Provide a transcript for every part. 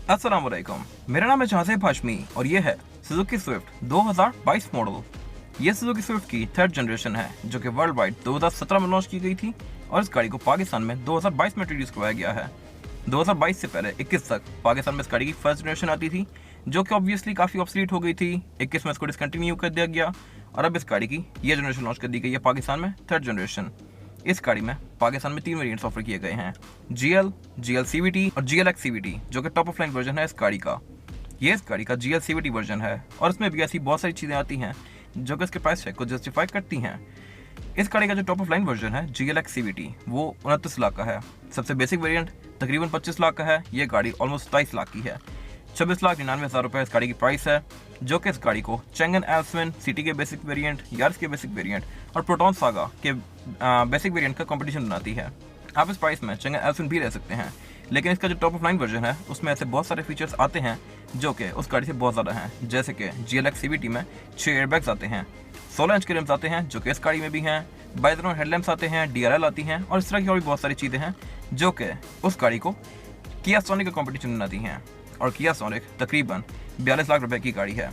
अस्सलाम वालेकुम। मेरा नाम है जहाज़ेब हाशमी और ये है सुजुकी स्विफ्ट 2022 मॉडल। ये सुजुकी स्विफ्ट की थर्ड जनरेशन है जो कि वर्ल्ड वाइड 2017 में लॉन्च की गई थी और इस गाड़ी को पाकिस्तान में 2022 में इंट्रोड्यूस करवाया गया है। 2022 से पहले 21 तक पाकिस्तान में इस गाड़ी की फर्स्ट जनरेशन आती थी जो कि ऑब्वियसली काफ़ी ऑब्सोलीट हो गई थी। 21 में इसको डिसकंटिन्यू कर दिया गया और अब इस गाड़ी की ये जनरेशन लॉन्च कर दी गई है पाकिस्तान में, थर्ड जनरेशन। इस गाड़ी में पाकिस्तान में 3 वेरिएंट्स ऑफर किए गए हैं, GL, GL CVT और GLX CVT, जो कि टॉप ऑफ लाइन वर्जन है इस गाड़ी का। ये इस गाड़ी का GL CVT वर्जन है और इसमें भी ऐसी बहुत सारी चीज़ें आती हैं जो कि इसके प्राइस टैग को जस्टिफाई करती हैं। इस गाड़ी का जो टॉप ऑफ लाइन वर्जन है GLX CVT वो 29 लाख का है। सबसे बेसिक वेरिएंट तकरीबन 25 लाख का है। ये गाड़ी ऑलमोस्ट 27 लाख की है। 26,99,000 रुपये इस गाड़ी की प्राइस है, जो कि इस गाड़ी को चैंगन एल्सविन सिटी के बेसिक वेरिएंट, यारिस के बेसिक वेरिएंट और प्रोटॉन सागा के बेसिक वेरिएंट का कंपटीशन बनाती है। आप इस प्राइस में चैंगन एल्सविन भी ले सकते हैं, लेकिन इसका जो टॉप ऑफ लाइन वर्जन है उसमें ऐसे बहुत सारे फीचर्स आते हैं जो कि उस गाड़ी से बहुत ज़्यादा हैं। जैसे कि GLX CVT में 6 एयरबैग्स आते हैं, 16 इंच के रिम्स आते हैं जो कि इस गाड़ी में भी हैं, बाइजोन हेडलैम्प्स आते हैं, DRL आती हैं और इस तरह की और भी बहुत सारी चीज़ें हैं जो कि उस गाड़ी को किया सोनिक का कंपटीशन बनाती हैं। और किया सोनिक तकरीबन 42 लाख रुपए की गाड़ी है,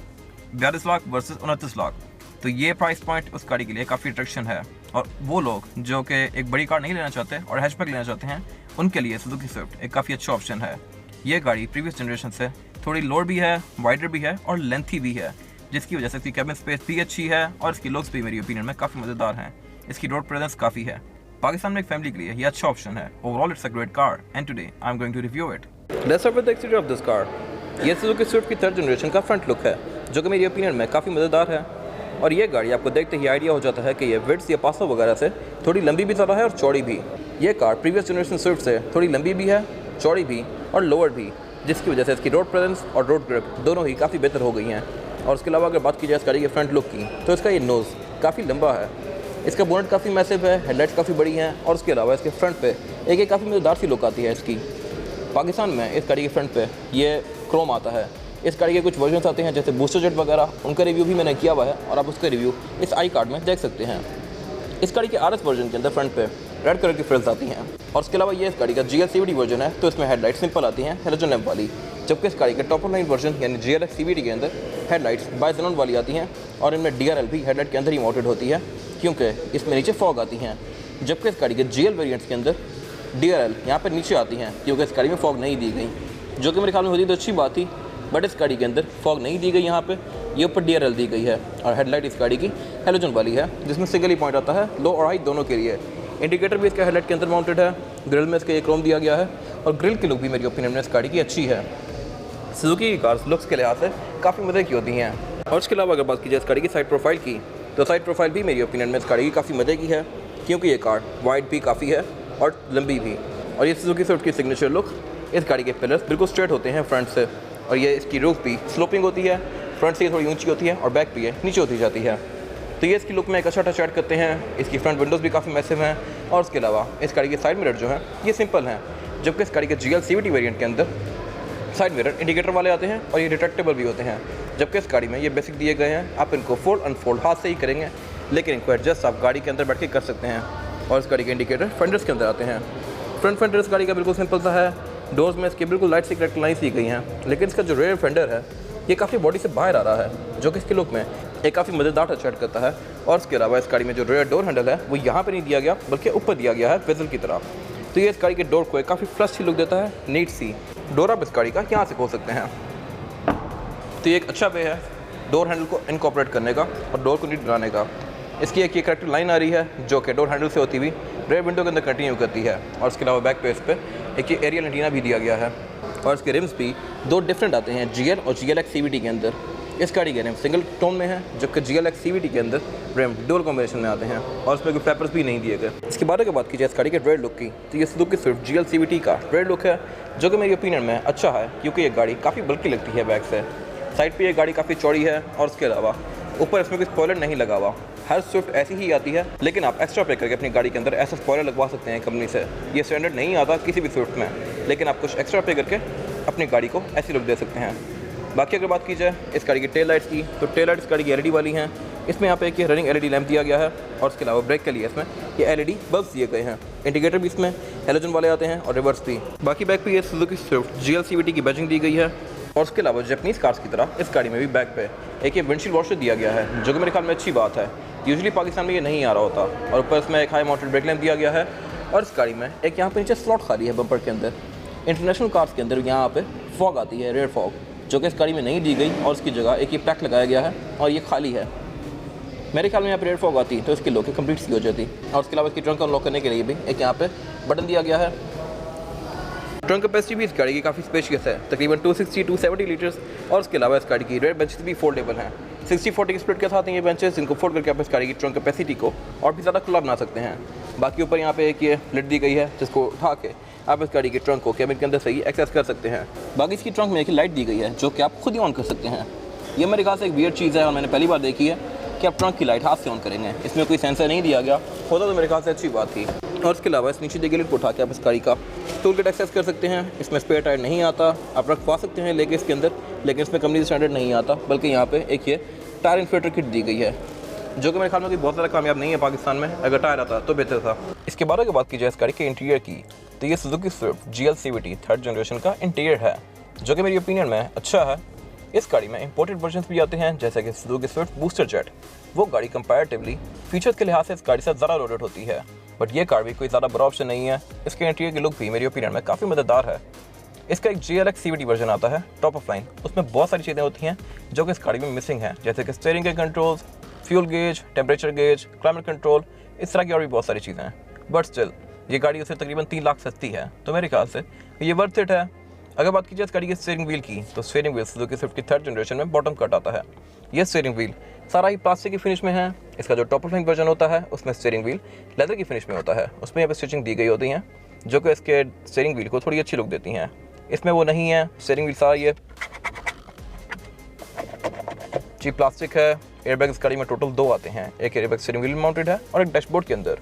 42 लाख वर्सेस 29 लाख। तो ये प्राइस पॉइंट उस गाड़ी के लिए काफ़ी अट्रैक्शन है और वो लोग जो कि एक बड़ी कार नहीं लेना चाहते और हैचबैक लेना चाहते हैं उनके लिए सुजुकी स्विफ्ट एक काफ़ी अच्छा ऑप्शन है। ये गाड़ी प्रीवियस जनरेशन से थोड़ी लोअर भी है, वाइडर भी है और लेंथी भी है, जिसकी वजह से इसकी कैबिन स्पेस भी अच्छी है और इसकी लुक्स भी मेरी ओपिनियन में काफ़ी मज़ेदार हैं। इसकी रोड प्रेजेंस काफ़ी है। पाकिस्तान में एक फैमिली के लिए ये अच्छा ऑप्शन है। Overall it's a great car and today I am going to review it. Let's start with the exterior of this car. ये सुजुकी स्विफ्ट की थर्ड जनरेशन का फ्रंट लुक है जो कि मेरी ओपिनियन में काफ़ी मज़ेदार है और ये गाड़ी आपको देखते ही आइडिया हो जाता है कि ये विड्थ या पासो वगैरह से थोड़ी लंबी भी ज़्यादा है और चौड़ी भी। ये कार प्रीवियस जनरेशन स्विफ्ट से थोड़ी लंबी भी है, चौड़ी भी और लोअर भी, जिसकी वजह से इसकी रोड प्रेजेंस और रोड ग्रिप दोनों ही काफ़ी बेहतर हो गई हैं। और उसके अलावा अगर बात की जाए इस गाड़ी के फ्रंट लुक की तो इसका ये नोज़ काफ़ी लंबा है, इसका बोनट काफ़ी मैसिव है, हेडलाइट्स काफ़ी बड़ी हैं और उसके अलावा इसके फ्रंट पे एक काफ़ी मज़ेदार सी लुक आती है इसकी। पाकिस्तान में इस गाड़ी के फ्रंट पे ये क्रोम आता है। इस गाड़ी के कुछ वर्जन्स आते हैं जैसे बूस्टर जेट वगैरह, उनका रिव्यू भी मैंने किया हुआ है और आप उसका रिव्यू इस आई कार्ड में देख सकते हैं। इस गाड़ी के RS वर्जन के अंदर फ्रंट पे रेड कलर की फ्रिल्स आती हैं और उसके अलावा ये इस गाड़ी का GL CVT वर्जन है तो इसमें हेडलाइट सिंपल आती हैं हेलोजन लैंप वाली, जबकि इस गाड़ी के टॉप ऑफ लाइन वर्जन यानी GLX CVT के अंदर हेडलाइट्स बाइजोन वाली आती हैं और इनमें DRL भी हेडलाइट के अंदर ही माउंटेड होती है क्योंकि इसमें नीचे फॉग आती हैं। जबकि इस गाड़ी के GL वेरिएंट्स के अंदर DRL यहाँ पर नीचे आती हैं क्योंकि इस गाड़ी में फॉग नहीं दी गई, जो कि मेरे ख्याल में होती तो अच्छी बात थी, बट इस गाड़ी के अंदर फॉग नहीं दी गई यहाँ पे, ये ऊपर DRL दी गई है। और हेडलाइट इस गाड़ी की हेलोजन वाली है जिसमें सिंगल ही पॉइंट आता है लो और हाई दोनों के लिए। इंडिकेटर भी इसके हेडलाइट के अंदर माउंटेड है, ग्रिल में इसका ये क्रोम दिया गया है और ग्रिल की लुक भी मेरी ओपिनियन में इस गाड़ी की अच्छी है। सुजुकी की कार्स लुक्स के लिहाज से काफ़ी मज़े की होती हैं। और उसके अलावा अगर बात की जाए इस गाड़ी की साइड प्रोफाइल की तो साइड प्रोफाइल भी मेरी ओपिनियन में इस गाड़ी की काफ़ी मज़े की है क्योंकि ये कार वाइड भी काफ़ी है और लंबी भी। और ये सुजुकी स्विफ्ट की सिग्नेचर लुक, इस गाड़ी के पिलर्स बिल्कुल स्ट्रेट होते हैं फ्रंट से और ये इसकी रूफ भी स्लोपिंग होती है, फ्रंट से ये थोड़ी ऊंची होती है और बैक भी ये नीचे होती जाती है। तो ये इसकी लुक में एक अच्छा टच ऐड करते हैं। इसकी फ्रंट विंडोज़ भी काफ़ी मैसिव हैं और उसके अलावा इस गाड़ी के साइड मिरर जो हैं ये सिंपल हैं, जबकि इस गाड़ी के GL CVT वेरिएंट के अंदर साइड मिरर इंडिकेटर वाले आते हैं और ये रिट्रैक्टेबल भी होते हैं, जबकि इस गाड़ी में ये बेसिक दिए गए हैं। आप इनको फोल्ड अनफोल्ड हाथ से ही करेंगे, लेकिन इनको एडजस्ट आप गाड़ी के अंदर बैठ के कर सकते हैं। और इस गाड़ी के इंडिकेटर फेंडर्स के अंदर आते हैं। फ्रंट फेंडर इस गाड़ी का बिल्कुल सिंपल सा है, डोर्स में इसकी बिल्कुल लाइट सी करेक्ट लाइन्स दी गई हैं, लेकिन इसका जो रेयर फेंडर है ये काफ़ी बॉडी से बाहर आ रहा है, जो कि इसकी लुक में एक काफ़ी मज़ेदार टच ऐड करता है। और इसके अलावा इस गाड़ी में जो रेयर डोर हैंडल है वो यहाँ पे नहीं दिया गया बल्कि ऊपर दिया गया है वेजल की तरह, तो ये इस गाड़ी के डोर को एक काफ़ी फ्लश सी लुक देता है, नीट सी। डोर आप इस गाड़ी का यहाँ से खोल सकते हैं, तो ये एक अच्छा वे है डोर हैंडल को इनकॉर्पोरेट करने का और डोर को नीट बनाने का। इसकी एक ये करेक्ट लाइन आ रही है जो कि डोर हैंडल से होती हुई रेयर विंडो के अंदर कंटिन्यू करती है। और उसके अलावा बैक पेज पे एक ये एरियल एंटीना भी दिया गया है और इसके रिम्स भी दो डिफरेंट आते हैं, GL और GLX CVT के अंदर। इस गाड़ी के रिम सिंगल टोन में है, जबकि GLX CVT के अंदर रिम डुअल कॉम्बिनेशन में आते हैं और इसमें कोई पेपर्स भी नहीं दिए गए। इसके बाद अगर बात की जाए इस गाड़ी के रेड लुक की तो ये सुजुकी स्विफ्ट GL CVT का रेड लुक है, जो कि मेरी ओपिनियन में अच्छा है क्योंकि ये गाड़ी काफ़ी बल्कि लगती है बैक से। साइड पर ये गाड़ी काफ़ी चौड़ी है और उसके अलावा ऊपर इसमें कोई स्पॉइलर नहीं लगा हुआ। हर स्विफ्ट ऐसी ही आती है, लेकिन आप एक्स्ट्रा पे करके अपनी गाड़ी के अंदर ऐसा स्पॉइलर लगवा सकते हैं कंपनी से। ये स्टैंडर्ड नहीं आता किसी भी स्विफ्ट में, लेकिन आप कुछ एक्स्ट्रा पे करके अपनी गाड़ी को ऐसी लुक दे सकते हैं। बाकी अगर बात की जाए इस गाड़ी की टेल लाइट्स की तो टेल लाइट्स इस गाड़ी की LED वाली हैं, जो कि GL CVT के अंदर रेड लुक है। इसमें यहाँ पे एक रनिंग एलईडी लैंप दिया गया है और उसके अलावा ब्रेक के लिए इसमें ये एलईडी बल्ब्स दिए गए हैं। इंडिकेटर भी इसमें हेलोजन वाले आते हैं और रिवर्स भी। बाकी बैक पे ये सुजुकी स्विफ्ट जीएल सीवीटी की बैजिंग दी गई है और उसके अलावा जापानीज कार्स की तरह इस गाड़ी में भी बैक पे एक ये विंडशील्ड वॉशर दिया गया है, जो कि मेरे ख्याल में अच्छी बात है। यूजुअली पाकिस्तान में ये नहीं आ रहा होता। और ऊपर इसमें एक हाई माउंटेड ब्रेक लैंप दिया गया है और इस गाड़ी में एक यहाँ पे नीचे स्लॉट खाली है बम्पर के अंदर। इंटरनेशनल कार्स के अंदर यहाँ पे फॉग आती है, रेयर फॉग, जो कि इस गाड़ी में नहीं दी गई और उसकी जगह एक ये पैक लगाया गया है और ये खाली है। मेरे ख्याल में यहाँ पे रेयर फॉग आती तो इसकी लॉक कंप्लीट सी हो जाती। और उसके अलावा इसकी ट्रंक अनलॉक करने के लिए भी एक यहाँ पे बटन दिया गया है। ट्रंक कैपेसिटी भी इस गाड़ी की काफ़ी स्पेशियस है, तकरीबन 260-270 लीटर्स। और उसके अलावा इस गाड़ी की रेयर बेंचेस भी फोल्डेबल हैं। 60-40 की स्प्लिट के साथ हैं ये बेंचेस, जिनको फोल्ड करके आप इस गाड़ी की ट्रंक कैपेसिटी को और भी ज़्यादा खुला बना सकते हैं। बाकी ऊपर यहाँ पे एक ये लिड दी गई है, जिसको उठा के आप इस गाड़ी की ट्रंक को कैबिन के अंदर से ही एक्सेस कर सकते हैं। बाकी इसकी ट्रंक में एक लाइट दी गई है, जो कि आप खुद ही ऑन कर सकते हैं। ये मेरे ख्याल से एक वियर्ड चीज़ है और मैंने पहली बार देखी है कि आप ट्रंक की लाइट हाथ से ऑन करेंगे। इसमें कोई सेंसर नहीं दिया गया होता तो मेरे ख्याल से अच्छी बात थी। और उसके अलावा इस नीचे देखिए लिड को उठा के आप इस गाड़ी का टूल किट एक्सेस कर सकते हैं। इसमें स्पेयर टायर नहीं आता, आप रखवा सकते हैं लेके इसके अंदर, लेकिन इसमें कंपनी स्टैंडर्ड नहीं आता, बल्कि यहाँ पे एक ये टायर इन्फ्लेटर किट दी गई है, जो कि मेरे ख्याल में कि बहुत ज़्यादा कामयाब नहीं है पाकिस्तान में। अगर टायर आता तो बेहतर था। इसके बाद अगर बात की जाए इस गाड़ी के इंटीरियर की, तो ये Suzuki Swift GL CVT 3rd generation का इंटीरियर है, जो कि मेरी ओपिनियन में अच्छा है। इस गाड़ी में इंपोर्टेड वर्जन्स भी आते हैं, जैसे कि सुजुकी स्विफ्ट बूस्टर जेट। वो गाड़ी कंपैरेटिवली फीचर्स के लिहाज से इस गाड़ी से ज़्यादा लोडेड होती है, बट ये कार भी कोई ज़्यादा बुरा ऑप्शन नहीं है। इसके इंटीरियर की लुक भी मेरी ओपिनियन में काफ़ी मददगार है। इसका एक GLX CVT वर्जन आता है टॉप ऑफ लाइन। उसमें बहुत सारी चीज़ें होती हैं जो कि इस गाड़ी में मिसिंग हैं, जैसे कि स्टीयरिंग के controls, fuel gauge, temperature gauge, climate control, इस तरह की और भी बहुत सारी चीज़ें हैं। बट स्टिल ये गाड़ी उससे तकरीबन 3 लाख सस्ती है, तो मेरे ख्याल से ये वर्थ इट है। अगर बात की जाए इस गाड़ी के स्टीयरिंग व्हील की, तो स्टीयरिंग व्हील सुजुकी स्विफ्ट की 3rd जनरेशन में बॉटम कट आता है। ये स्टीयरिंग व्हील सारा ही प्लास्टिक की फिनिश में है। इसका जो टॉप ऑफ लाइन वर्जन होता है उसमें स्टीयरिंग व्हील लेदर की फिनिश में होता है। उसमें यहाँ पे स्टिचिंग दी गई होती हैं, जो कि इसके स्टीयरिंग व्हील को थोड़ी अच्छी लुक देती हैं। इसमें वो नहीं है। स्टीयरिंग व्हील सारा ये चीप प्लास्टिक है। एयरबैग इस गाड़ी में टोटल 2 आते हैं, एक एयरबैग स्टीयरिंग व्हील माउंटेड है और एक डैशबोर्ड के अंदर।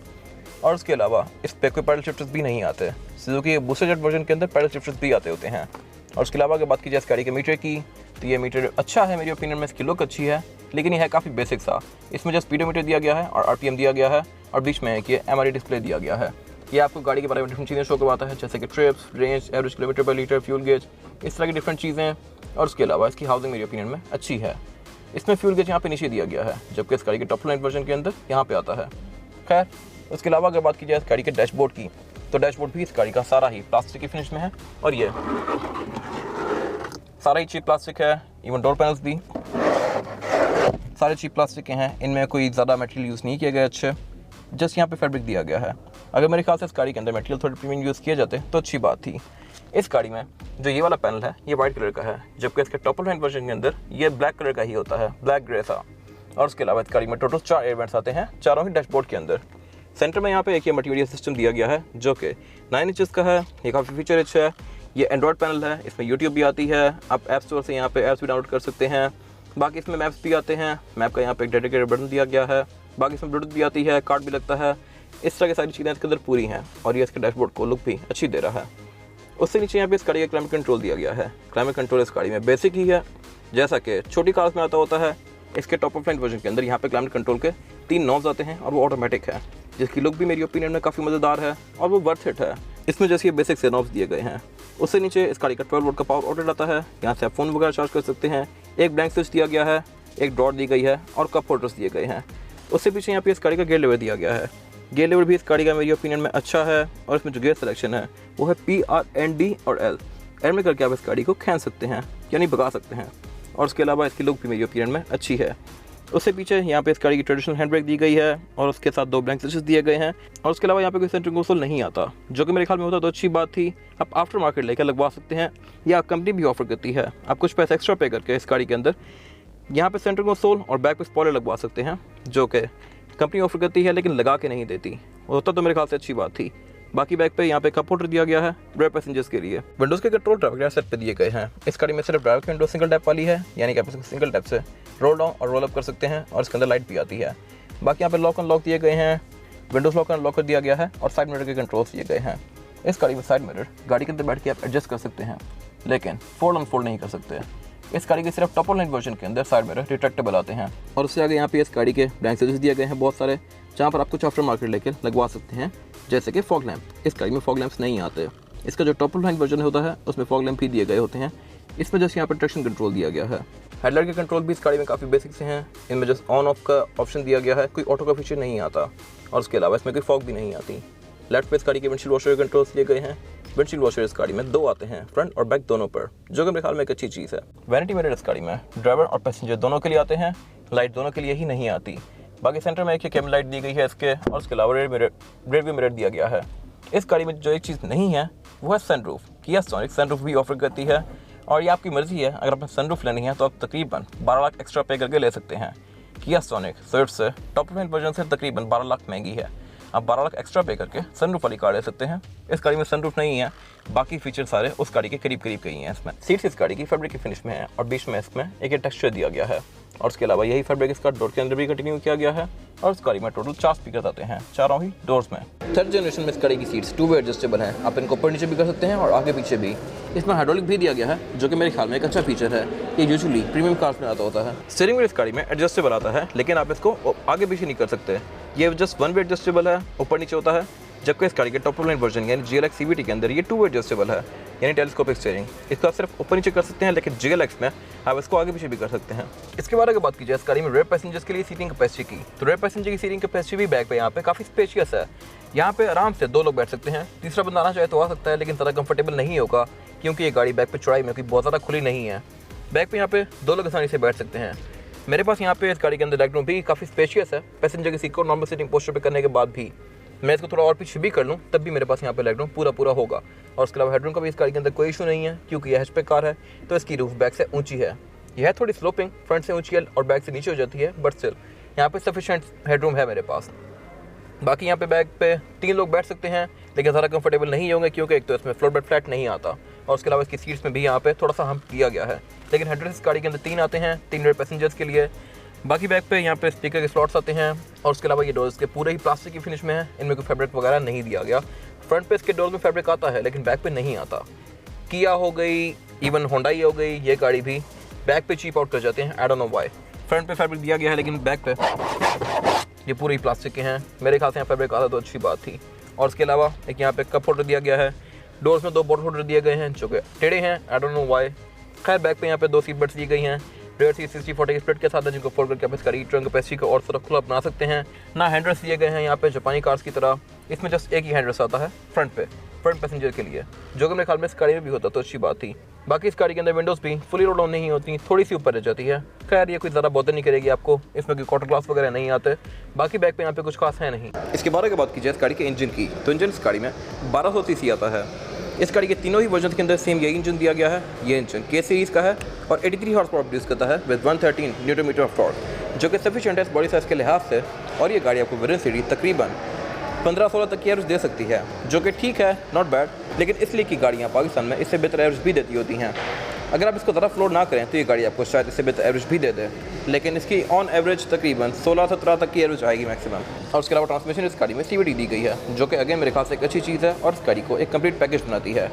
और उसके अलावा इस पे कोई पैडल शिफ्टर्स भी नहीं आते। सुजुकी बूस्टर जेट वर्जन के अंदर पैडल शिफ्टर्स भी आते होते हैं। और उसके अलावा अगर बात की जाए इस गाड़ी के मीटर की, तो ये मीटर अच्छा है मेरी ओपिनियन में। इसकी लुक अच्छी है, लेकिन ये है काफ़ी बेसिक सा। इसमें जो स्पीडोमीटर दिया गया है और RPM दिया गया है, और बीच में एक ये MRE डिस्प्ले दिया गया है। ये आपको गाड़ी के बारे में डिफरेंट चीज़ें शो करवाता है, जैसे कि ट्रिप्स, रेंज, एवरेज किलोमीटर पर लीटर, फ्यूल गेज, इस तरह की डिफरेंट चीज़ें। और उसके अलावा इसकी हाउसिंग मेरी ओपिनियन में अच्छी है। इसमें फ्यूल गेज यहाँ पे नीचे दिया गया है, जबकि इस गाड़ी के टॉप लाइन वर्जन के अंदर यहाँ पे आता है। खैर, उसके अलावा अगर बात की जाए इस गाड़ी के डैशबोर्ड की, तो डैशबोर्ड भी इस गाड़ी का सारा ही प्लास्टिक की फिनिश में है और ये सारा ही चीप प्लास्टिक है। इवन डोर पैनल्स भी सारे चीप प्लास्टिक के हैं। इनमें कोई ज़्यादा मटेरियल यूज़ नहीं किया गया अच्छे, जस्ट यहाँ पे फैब्रिक दिया गया है। अगर मेरे ख्याल से इस गाड़ी के अंदर मटेरियल थोड़े प्रीमियम यूज़ किए जाते तो अच्छी बात थी। इस गाड़ी में जो ये वाला पैनल है ये वाइट कलर का है, जबकि इसके टॉप लाइन वर्जन के अंदर ये ब्लैक कलर का ही होता है, ब्लैक ग्रे सा। और उसके अलावा इस गाड़ी में टोटल 4 एयर वेंट्स आते हैं, चारों ही डैशबोर्ड के अंदर। सेंटर में यहाँ पे एक ये मल्टीमीडिया सिस्टम दिया गया है, जो कि 9 इंचेस का है। ये काफ़ी फीचर रिच है। ये एंड्रॉयड पैनल है, इसमें यूट्यूब भी आती है। आप ऐप स्टोर से यहाँ पे ऐप्स भी डाउनलोड कर सकते हैं। बाकी इसमें मैप्स भी आते हैं। मैप का यहाँ पे एक डेडिकेटेड बटन दिया गया है। बाकी इसमें ब्लूटूथ भी आती है, कार्ड भी लगता है। इस तरह की सारी चीज़ें इसके अंदर पूरी हैं और ये इसके डैशबोर्ड को लुक भी अच्छी दे रहा है। उससे नीचे यहाँ पे इस गाड़ी का क्लाइमेट कंट्रोल दिया गया है। क्लाइमेट कंट्रोल इस गाड़ी में बेसिक ही है, जैसा कि छोटी कार्स में आता होता है। इसके टॉप ऑफ लाइन वर्जन के अंदर यहाँ पे क्लाइमेट कंट्रोल के 3 नॉब्स आते हैं और वो ऑटोमेटिक है, जिसकी लुक भी मेरी ओपिनियन में काफ़ी मज़ेदार है और वो वर्थ इट है। इसमें जैसे ये बेसिक से नॉब्स दिए गए हैं। उससे नीचे इस गाड़ी का 12 वोल्ट का पावर आउटलेट आता है। यहाँ से आप फ़ोन वगैरह चार्ज कर सकते हैं। एक ब्लैंक स्विच दिया गया है, एक ड्रॉर दी गई है और कप होल्डर्स दिए गए हैं। उससे पीछे यहाँ पे इस गाड़ी का गियर लेवर दिया गया है। गियर लेवर भी इस गाड़ी का मेरी ओपिनियन में अच्छा है और इसमें जो गियर सिलेक्शन है वो है P, R, N, D और L। एल में करके आप इस गाड़ी को खींच सकते हैं, यानी भगा सकते हैं। और उसके अलावा इसकी लुक भी मेरी ओपिनियन में अच्छी है। उससे पीछे यहाँ पे इस गाड़ी की ट्रेडिशनल हैंड ब्रेक दी गई है और उसके साथ 2 ब्लैंक स्विचेस दिए गए हैं। और उसके अलावा यहाँ पे कोई सेंट्रिंग कंसोल नहीं आता, जो कि मेरे ख्याल में होता तो अच्छी बात थी। आप आफ्टर मार्केट लेकर लगवा सकते हैं या कंपनी भी ऑफर करती है। आप कुछ पैसे एक्स्ट्रा पे करके इस गाड़ी के अंदर यहाँ पे सेंट्रिंग कंसोल और बैक पे स्पॉइलर लगवा सकते हैं, जो कि कंपनी ऑफर करती है लेकिन लगा के नहीं देती। होता तो मेरे ख्याल से अच्छी बात थी। बाकी बैक पे यहाँ पे कप होल्डर दिया गया है ड्राइवर पैसेंजर्स के लिए। विंडोज़ के कंट्रोल ड्राइवर सेट पे दिए गए हैं। इस गाड़ी में सिर्फ ड्राइवर की विंडो सिंगल टैप वाली है, यानी कि आप इसको सिंगल टैप से रोल डाउन और रोल अप कर सकते हैं और इसके अंदर लाइट भी आती है। बाकी यहाँ पे लॉक अनलॉक दिए गए हैं, विंडोज़ लॉक अनलॉक कर दिया गया है और साइड मिरर के कंट्रोल्स दिए गए हैं। इस गाड़ी में साइड मिरर गाड़ी के अंदर बैठ के आप एडजस्ट कर सकते हैं, लेकिन फोल्ड अनफोल्ड नहीं कर सकते। इस गाड़ी के सिर्फ टॉप लाइन वर्जन के अंदर साइड मिरर रिट्रैक्टेबल आते हैं। और उससे आगे यहाँ पे इस गाड़ी के ब्लैंक सर्विस दिए गए हैं बहुत सारे, जहाँ पर आप कुछ आफ्टर मार्केट लेके लगवा सकते हैं, जैसे कि फॉग लैंप। इस गाड़ी में फॉग लैंप्स नहीं आते। इसका जो टॉप लाइन वर्जन होता है उसमें फॉग लैंप भी दिए गए होते हैं। इसमें जैसे यहाँ पर ट्रैक्शन कंट्रोल दिया गया है। हेडलाइट के कंट्रोल भी इस गाड़ी में काफ़ी बेसिक से हैं। इनमें जस्ट ऑन ऑफ का ऑप्शन दिया गया है, कोई ऑटो का फीचर नहीं आता, और उसके अलावा इसमें कोई फॉग भी नहीं आती। लेफ्ट पे इस गाड़ी के विंडशील्ड वॉशर के कंट्रोल्स दिए गए हैं। विंडशील्ड वॉशर इस गाड़ी में 2 आते हैं, फ्रंट और बैक दोनों पर, जो कि मेरे ख्याल में एक अच्छी चीज़ है। वैनिटी मिरर इस गाड़ी में ड्राइवर और पैसेंजर दोनों के लिए आते हैं, लाइट दोनों के लिए ही नहीं आती। बाकी सेंटर में एक कैमरा लाइट दी गई है इसके, और उसके अलावा रेयर व्यू मिरर दिया गया है। इस गाड़ी में जो एक चीज़ नहीं है वो है सनरूफ। किया सॉनिक सनरूफ भी ऑफर करती है, और ये आपकी मर्जी है, अगर आपने सनरूफ लेनी है तो आप तकरीबन 12 लाख एक्स्ट्रा पे करके ले सकते हैं। किया सॉनिक स्विफ्ट से टॉप लाइन वर्जन से तकरीबन 12 लाख महंगी है। आप 12 लाख एक्स्ट्रा पे करके सनरूफ वाली कार ले सकते हैं। इस गाड़ी में सनरूफ नहीं है, बाकी फीचर सारे उस गाड़ी के करीब करीब के ही हैं। इसमें सीट्स इस गाड़ी की फैब्रिक की फिनिश में है, और बीच में इसमें एक टेक्सचर दिया गया है, और उसके अलावा यही फैब्रिक इसका डोर के अंदर भी कंटिन्यू किया गया है। और इस गाड़ी में टोटल 4 स्पीकर आते हैं, चारों ही डोर्स में। थर्ड जनरेशन में इस गाड़ी की सीट्स 2 वे एडजस्टेबल हैं। आप इनको ऊपर नीचे भी कर सकते हैं और आगे पीछे भी। इसमें हाइड्रोलिक भी दिया गया है, जो कि मेरे ख्याल में एक अच्छा फीचर है। ये यूजुअली प्रीमियम कार्स में आता होता है। स्टीयरिंग व्हील इस गाड़ी में एडजस्टेबल आता है, लेकिन आप इसको आगे पीछे नहीं कर सकते। ये जस्ट 1 वे एडजस्टेबल है, ऊपर नीचे होता है, जबकि इस गाड़ी के टॉप लाइन वर्जन यानी GLX CVT के अंदर ये 2 वे एडजस्टेबल है, यानी टेलीस्कोपिक स्टीयरिंग। इसको आप सिर्फ ऊपर नीचे कर सकते हैं, लेकिन GLX में आप इसको आगे पीछे भी कर सकते हैं। इसके बाद अगर बात की जाए इस गाड़ी में रेयर पैसेंजर्स के लिए सीटिंग कैपेसिटी की, तो रेयर पैसेंजर की सीटिंग कैपेसिटी भी बैक पे यहाँ पे काफ़ी स्पेशियस है। यहाँ पे आराम से 2 लोग बैठ सकते हैं, तीसरा बंदा आना चाहे तो आ सकता है, लेकिन ज़्यादा कंफर्टेबल नहीं होगा, क्योंकि ये गाड़ी बैक पे चौड़ाई में बहुत ज़्यादा खुली नहीं है। बैक पे यहाँ पे 2 लोग आसानी से बैठ सकते हैं। मेरे पास यहाँ पे इस गाड़ी के अंदर लेग रूम भी काफ़ी स्पेशियस है। पैसेंजर की सीट को नॉर्मल सीटिंग पोस्टर पे करने के बाद भी मैं इसको थोड़ा और पीछे भी कर लूँ, तब भी मेरे पास यहाँ पे लेग रूम पूरा होगा। और उसके अलावा हेडरूम का भी इस गाड़ी के अंदर कोई इशू नहीं है, क्योंकि यह हैचबैक कार है, तो इसकी रूफ बैक से ऊंची है। यह थोड़ी स्लोपिंग फ्रंट से ऊंची है और बैक से नीचे हो जाती है, बट स्टिल यहाँ पे सफिशिएंट हेडरूम है मेरे पास। बाकी यहाँ पे बैक पे 3 लोग बैठ सकते हैं, लेकिन ज़्यादा कंफर्टेबल नहीं होंगे, क्योंकि एक तो इसमें फ्लोर बेड फ्लैट नहीं आता, और उसके अलावा इसकी सीट्स में भी यहाँ पे थोड़ा सा हम्प किया गया है। लेकिन हेडरेस्ट इस गाड़ी के अंदर 3 आते हैं, 3 रेयर पैसेंजर्स के लिए। बाकी बैक पे यहाँ पे स्पीकर के स्लॉट्स आते हैं, और उसके अलावा ये डोर्स के पूरे ही प्लास्टिक की फिनिश में है, इनमें कोई फैब्रिक वगैरह नहीं दिया गया। फ्रंट पे इसके डोर्स में फैब्रिक आता है, लेकिन बैक पे नहीं आता। किया हो गई, इवन होंडाई हो गई, ये गाड़ी भी बैक पे चीप आउट कर जाते हैं, I don't know why. Front पे फैब्रिक दिया गया है, लेकिन बैक पे ये पूरे ही प्लास्टिक के हैं। मेरे ख्याल से यहाँ फैब्रिक आता तो अच्छी बात थी। और उसके अलावा एक यहाँ पे कप होल्डर दिया गया है, डोर्स में 2 बॉटल होल्डर दिए गए हैं, जो कि टेढ़े हैं, आई डोंट नो व्हाई। खैर बैक पे यहाँ पे 2 सीट बेल्ट दी गई हैं, रेयर सीट 60-40 स्प्लिट के साथ है, जिनको फोल्ड करके आप इसका रीटर्न कैपेसिटी को और थोड़ा खुला बना सकते हैं। ना हैंडल्स दिए गए हैं यहाँ पे जापानी कार्स की तरह, इसमें जस्ट एक ही हैंडल्स आता है फ्रंट पे, फ्रंट पैसेंजर के लिए, जो कि मेरे ख्याल में इस गाड़ी में भी होता तो अच्छी बात थी। बाकी इस गाड़ी के अंदर विंडोज़ भी फुली रोल ऑन नहीं होती, थोड़ी सी ऊपर रह जाती है। खैर ये कोई ज़्यादा बॉदर नहीं करेगी आपको, इसमें कोई क्वार्टर ग्लास वगैरह नहीं आते। बाकी बैक पे यहाँ पे कुछ खास है नहीं। इसके बारे में बात की जाए इस गाड़ी के इंजन की, तो इंजन इस गाड़ी में 1200 सीसी आता है। इस गाड़ी के तीनों ही वर्जन के अंदर सेम यही इंजन दिया गया है। ये इंजन के सीरीज़ का है और 83 हॉर्स पावर प्रोड्यूस करता है with 113 newton metre of torque, जो कि सफिशिएंट है इस बॉडी साइज के लिहाज से। और ये गाड़ी आपको विद इन सिटी तकरीबन 15-16 तक की एवरेज दे सकती है, जो कि ठीक है, नॉट बैड। लेकिन इसलिए की गाड़ियाँ पाकिस्तान में इससे बेहतर एवरेज भी देती होती हैं। अगर आप इसको ज़रा फ्लोर ना करें तो ये गाड़ी आपको शायद इससे बेहतर एवरेज भी दे दे, लेकिन इसकी ऑन एवरेज तकरीबन 16-17 तक की एवरेज आएगी मैक्सिमम। और उसके अलावा ट्रांसमिशन इस गाड़ी में CVT दी गई है, जो कि अगेन मेरे ख्याल से एक अच्छी चीज़ है और इस गाड़ी को एक कंप्लीट पैकेज बनाती है।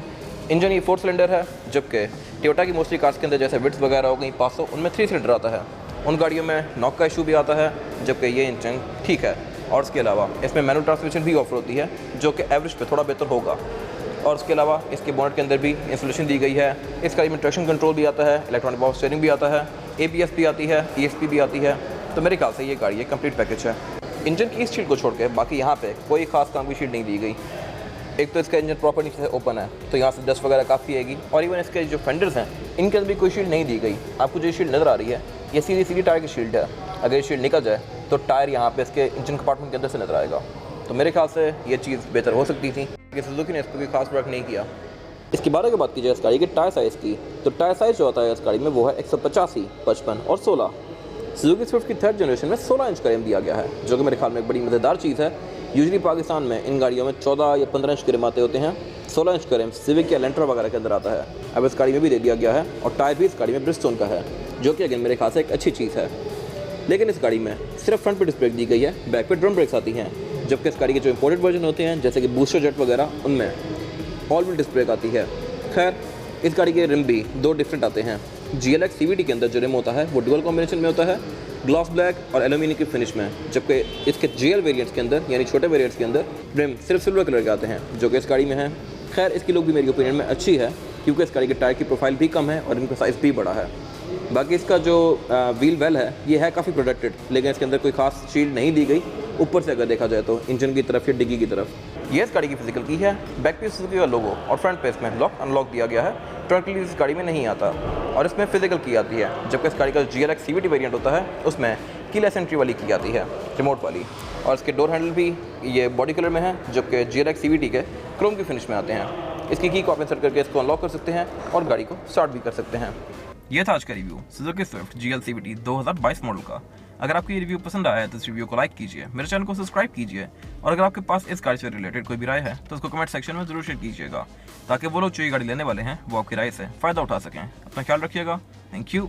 इंजन ये 4 सिलेंडर है, जबकि टोयोटा की मोस्टली कार्स के अंदर जैसे विट्स वगैरह हो गई 500, उनमें 3 सिलेंडर आता है। उन गाड़ियों में नॉक का इशू भी आता है, जबकि ये इंजन ठीक है। और उसके अलावा इसमें मैनुअल ट्रांसमिशन भी ऑफर होती है, जो कि एवरेज पे थोड़ा बेहतर होगा। और उसके अलावा इसके बोनेट के अंदर भी इंसुलेशन दी गई है। इस गाड़ी में ट्रैक्शन कंट्रोल भी आता है, इलेक्ट्रॉनिक पावर स्टीयरिंग भी आता है, ABS भी आती है, ESP भी आती है। तो मेरे ख्याल से ये गाड़ी एक कंप्लीट पैकेज है। इंजन की इस शीट को छोड़ के बाकी यहाँ पे कोई खास काम की शीट नहीं दी गई। एक तो इसका इंजन प्रॉपर नीचे से ओपन है, तो यहाँ से डस्ट वगैरह काफ़ी आएगी। और इवन इसके जो फेंडर्स हैं, इनके अंदर भी कोई शील्ड नहीं दी गई। आपको जो शील्ड नज़र आ रही है, ये सीधी टायर की शील्ड है। अगर ये शील्ड निकल जाए तो टायर यहाँ पे इसके इंजन कंपार्टमेंट के अंदर से नज़र आएगा। तो मेरे ख्याल से ये चीज़ बेहतर हो सकती थी, लेकिन सुजुकी ने इस पर कोई खास वर्क नहीं किया। इसके बारे में बात की जाए इस गाड़ी के टायर साइज़ की, तो टायर साइज़ जो होता है इस गाड़ी में वो है 185, 55 और 16। सुजुकी स्विफ्ट की 3rd जनरेशन में 16 इंच का रिम दिया गया है, जो कि मेरे ख्याल में एक बड़ी मज़ेदार चीज़ है। यूजुअली पाकिस्तान में इन गाड़ियों में 14 या 15 इंच के रिम आते होते हैं। 16 इंच का रिम सिविक या लेंटर वगैरह के अंदर आता है, अब इस गाड़ी में भी दे दिया गया है। और टायर भी इस गाड़ी में ब्रिजस्टोन का है, जो कि अगेन मेरे ख्याल से एक अच्छी चीज़ है। लेकिन इस गाड़ी में सिर्फ फ्रंट पे डिस्क ब्रेक दी गई है, बैक पे ड्रम ब्रेक्स आती हैं, जबकि इस गाड़ी के जो इंपोर्टेड वर्जन होते हैं जैसे कि बूस्टर जेट वगैरह, उनमें ऑल व्हील डिस्क ब्रेक आती है। खैर इस गाड़ी के रिम भी 2 डिफरेंट आते हैं, GLX CVT के अंदर जो रिम होता है वो डुअल कॉम्बिनेशन में होता है, ग्लॉस ब्लैक और एल्यूमिनियम की फिनिश में, जबकि इसके GL वेरिएंट्स के अंदर यानी छोटे वेरिएंट्स के अंदर रिम सिर्फ सिल्वर कलर के आते हैं, जो कि इस गाड़ी में है। खैर इसकी लुक भी मेरी ओपिनियन में अच्छी है, क्योंकि इस गाड़ी के टायर की प्रोफाइल भी कम है और इनका साइज़ भी बड़ा है। बाकी इसका जो व्हील वेल है ये है काफ़ी प्रोटेक्टेड, लेकिन इसके अंदर कोई खास शील्ड नहीं दी गई ऊपर से अगर देखा जाए तो इंजन की तरफ या डिग्गी की तरफ। ये इस गाड़ी की फिजिकल की है। बैक पे सुजुकी का लोगो और फ्रंट पे इसमें लॉक अनलॉक दिया गया है। ट्रंक रिलीज इस गाड़ी में नहीं आता और इसमें फिजिकल की आती है, जबकि इस गाड़ी का GLX CVT वेरिएंट होता है उसमें कीलेस एंट्री वाली की आती है, रिमोट वाली। और इसके डोर हैंडल भी ये बॉडी कलर में है, जबकि GLX CVT के क्रोम की फिनिश में आते हैं। इसकी की को आप इंसर्ट करके इसको अनलॉक कर सकते हैं और गाड़ी को स्टार्ट भी कर सकते हैं। ये था आज का review Suzuki Swift GL CVT 2022 model का। अगर आपको ये रिव्यू पसंद आया है तो इस रिव्यू को लाइक कीजिए, मेरे चैनल को सब्सक्राइब कीजिए, और अगर आपके पास इस गाड़ी से रिलेटेड कोई भी राय है तो उसको कमेंट सेक्शन में जरूर शेयर कीजिएगा, ताकि वो लोग जो ये गाड़ी लेने वाले हैं वो आपकी राय से फ़ायदा उठा सकें। अपना ख्याल रखिएगा। Thank you.